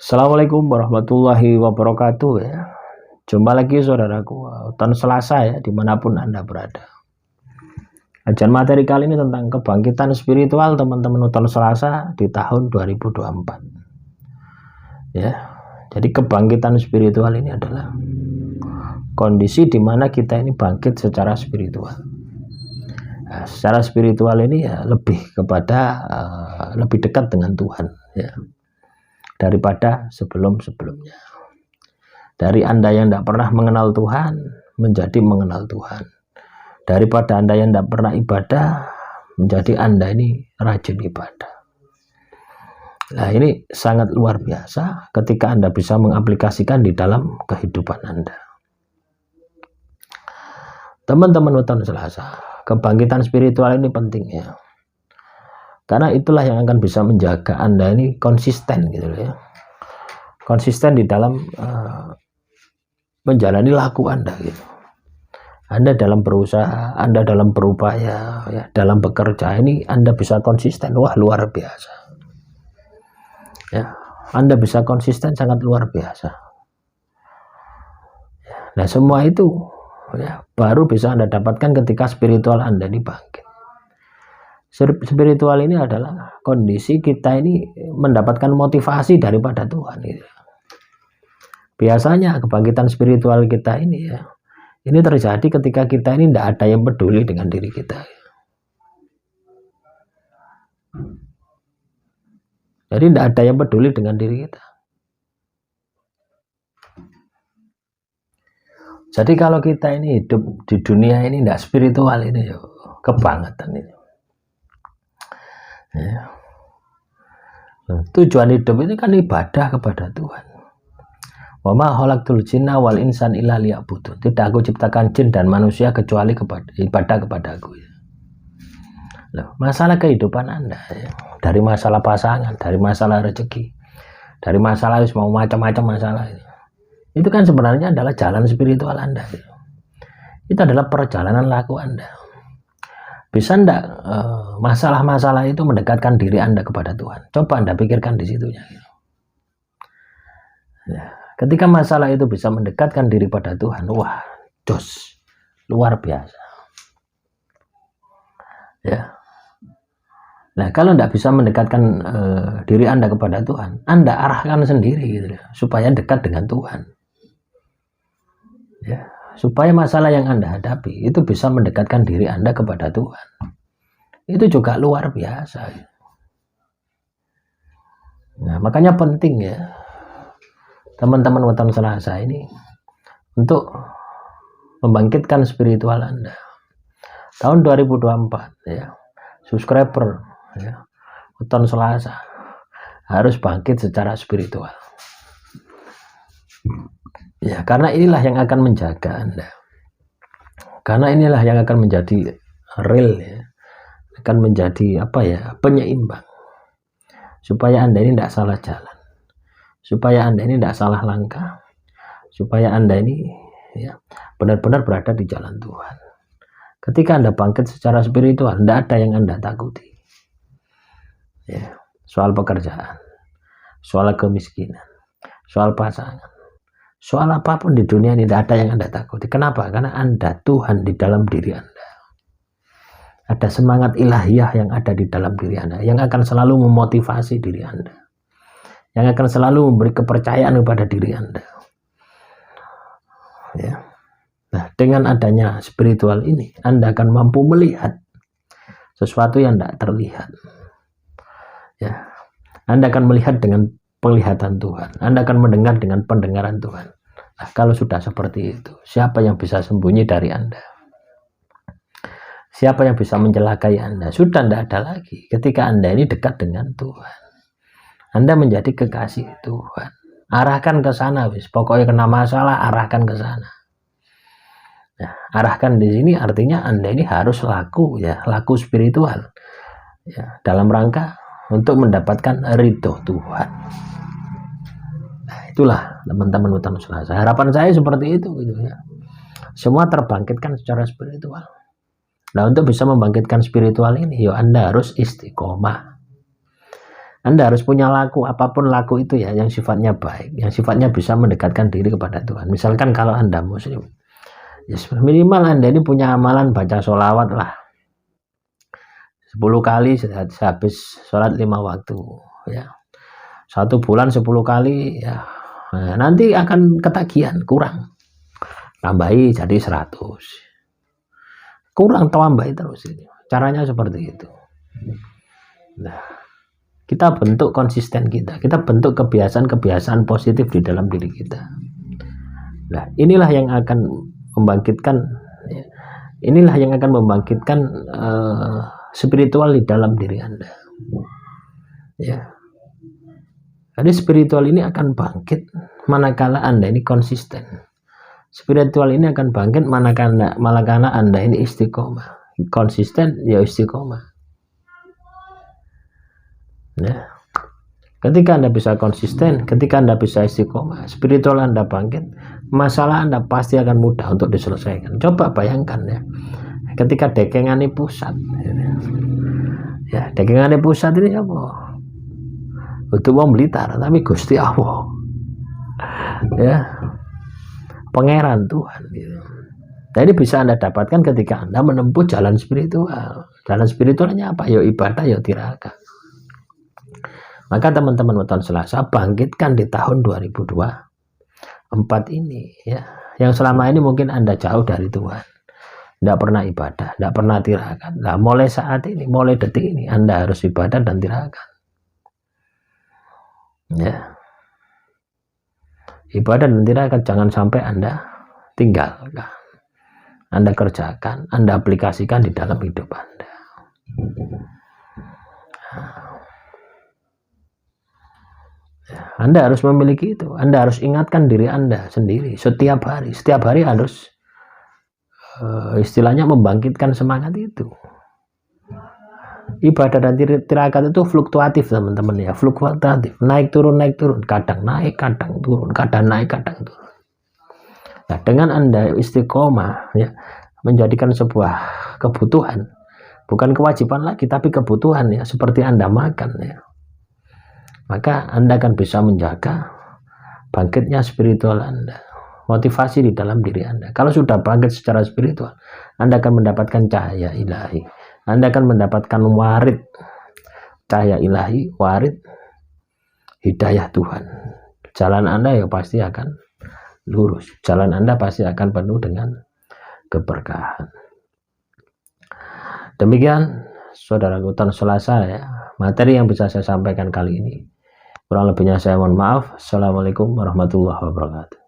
Assalamualaikum warahmatullahi wabarakatuh ya. Jumpa lagi saudaraku, tahun Selasa ya, dimanapun Anda berada. Ajan materi kali ini tentang kebangkitan spiritual teman-teman tahun Selasa di tahun 2024. Ya, jadi kebangkitan spiritual ini adalah kondisi di mana kita ini bangkit secara spiritual. Nah, secara spiritual ini ya lebih kepada lebih dekat dengan Tuhan ya, daripada sebelum-sebelumnya. Dari Anda yang tidak pernah mengenal Tuhan menjadi mengenal Tuhan. Daripada Anda yang tidak pernah ibadah menjadi Anda ini rajin ibadah. Nah, ini sangat luar biasa ketika Anda bisa mengaplikasikan di dalam kehidupan Anda. Teman-teman weton Selasa, kebangkitan spiritual ini penting ya. Karena itulah yang akan bisa menjaga Anda ini konsisten gitu ya. Konsisten di dalam menjalani laku Anda gitu. Anda dalam berusaha, Anda dalam berupaya ya, dalam bekerja ini Anda bisa konsisten. Wah, luar biasa. Ya, Anda bisa konsisten sangat luar biasa. Nah, semua itu ya, baru bisa Anda dapatkan ketika spiritual Anda ini bangkit. Spiritual ini adalah kondisi kita ini mendapatkan motivasi daripada Tuhan gitu. Biasanya kebangkitan spiritual kita ini ya, ini terjadi ketika kita ini tidak ada yang peduli dengan diri kita. Jadi tidak ada yang peduli dengan diri kita. Jadi kalau kita ini hidup di dunia ini tidak spiritual ini ya, kebangetan ini. Ya. Tujuan hidup ini kan ibadah kepada Tuhan. Wa ma khalaqtul jinna wal insan illa liya'budun. Tidak aku ciptakan jin dan manusia kecuali ibadah kepadaku. Loh, masalah kehidupan Anda ya, dari masalah pasangan, dari masalah rezeki, dari masalah mau macam-macam masalah itu kan sebenarnya adalah jalan spiritual Anda. Itu adalah perjalanan laku Anda. Bisa enggak masalah-masalah itu mendekatkan diri Anda kepada Tuhan? Coba Anda pikirkan di situnya. Ya, ketika masalah itu bisa mendekatkan diri pada Tuhan, wah, jos, luar biasa. Ya. Nah, kalau enggak bisa mendekatkan diri Anda kepada Tuhan, Anda arahkan sendiri gitu, supaya dekat dengan Tuhan. Ya. Supaya masalah yang Anda hadapi itu bisa mendekatkan diri Anda kepada Tuhan. Itu juga luar biasa. Nah, makanya penting ya, teman-teman weton Selasa ini untuk membangkitkan spiritual Anda. Tahun 2024 ya, subscriber ya, weton Selasa harus bangkit secara spiritual. Ya, karena inilah yang akan menjaga Anda. Karena inilah yang akan menjadi real ya. Akan menjadi apa ya? Penyeimbang. Supaya Anda ini tidak salah jalan. Supaya Anda ini tidak salah langkah. Supaya Anda ini ya benar-benar berada di jalan Tuhan. Ketika Anda bangkit secara spiritual, tidak ada yang Anda takuti. Ya, soal pekerjaan, soal kemiskinan, soal pasangan. Soal apapun di dunia ini tidak ada yang Anda takuti. Kenapa? Karena Anda Tuhan di dalam diri Anda. Ada semangat ilahiyah yang ada di dalam diri Anda, yang akan selalu memotivasi diri Anda, yang akan selalu memberi kepercayaan kepada diri Anda. Ya. Nah, dengan adanya spiritual ini, Anda akan mampu melihat sesuatu yang tidak terlihat. Ya. Anda akan melihat dengan penglihatan Tuhan. Anda akan mendengar dengan pendengaran Tuhan. Nah, kalau sudah seperti itu, siapa yang bisa sembunyi dari Anda? Siapa yang bisa mencelakai Anda? Sudah tidak ada lagi. Ketika Anda ini dekat dengan Tuhan, Anda menjadi kekasih Tuhan. Arahkan ke sana, wis. Pokoknya kena masalah, arahkan ke sana. Nah, arahkan di sini artinya Anda ini harus laku ya, laku spiritual. Ya, dalam rangka untuk mendapatkan ridho Tuhan. Nah, itulah teman-teman weton Selasa. Harapan saya seperti itu gitu ya. Semua terbangkitkan secara spiritual. Nah, untuk bisa membangkitkan spiritual ini, ya Anda harus istiqomah. Anda harus punya laku, apapun laku itu ya, yang sifatnya baik, yang sifatnya bisa mendekatkan diri kepada Tuhan. Misalkan kalau Anda Muslim, ya minimal Anda ini punya amalan baca sholawat lah 10 kali sehabis sholat 5 waktu ya. 1 bulan 10 kali ya. Nah, nanti akan ketagihan, kurang. Tambahi jadi 100. Kurang tambahi terus ini. Caranya seperti itu. Nah, kita bentuk konsisten kita bentuk kebiasaan-kebiasaan positif di dalam diri kita. Nah, inilah yang akan membangkitkan ya, spiritual di dalam diri Anda. Ya. Jadi spiritual ini akan bangkit manakala Anda ini konsisten. Spiritual ini akan bangkit manakala Anda ini istiqomah. Konsisten ya istiqomah. Ya. Ketika Anda bisa konsisten, ketika Anda bisa istiqomah, spiritual Anda bangkit, masalah Anda pasti akan mudah untuk diselesaikan. Coba bayangkan ya, ketika dekengane pusat, ya dekengane pusat ini apa? Untuk wong Blitar, tapi Gusti Allah, ya Pangeran Tuhan. Gitu. Jadi bisa Anda dapatkan ketika Anda menempuh jalan spiritual. Jalan spiritualnya apa? Ya ibadah, ya tirakat. Maka teman-teman weton Selasa bangkitkan di tahun 2024 ini ya. Yang selama ini mungkin Anda jauh dari Tuhan. Tidak pernah ibadah, tidak pernah tirakat. Nah, mulai saat ini, mulai detik ini Anda harus ibadah dan tirakat. Ya. Ibadah dan tirakat jangan sampai Anda tinggalkan. Anda kerjakan, Anda aplikasikan di dalam hidup Anda. Anda harus memiliki itu. Anda harus ingatkan diri Anda sendiri setiap hari. Setiap hari harus istilahnya membangkitkan semangat itu. Ibadah dan tirakat itu fluktuatif teman-teman ya, fluktuatif, naik turun, kadang naik, kadang turun, kadang naik, kadang turun. Nah, dengan Anda istiqomah ya, menjadikan sebuah kebutuhan, bukan kewajiban lagi tapi kebutuhan ya, seperti Anda makan ya. Maka Anda akan bisa menjaga bangkitnya spiritual Anda, motivasi di dalam diri Anda. Kalau sudah bangkit secara spiritual, Anda akan mendapatkan cahaya ilahi. Anda akan mendapatkan warid cahaya ilahi, warid hidayah Tuhan. Jalan Anda ya pasti akan lurus. Jalan Anda pasti akan penuh dengan keberkahan. Demikian saudaraku tan Selasa ya, materi yang bisa saya sampaikan kali ini. Kurang lebihnya saya mohon maaf. Assalamualaikum warahmatullahi wabarakatuh.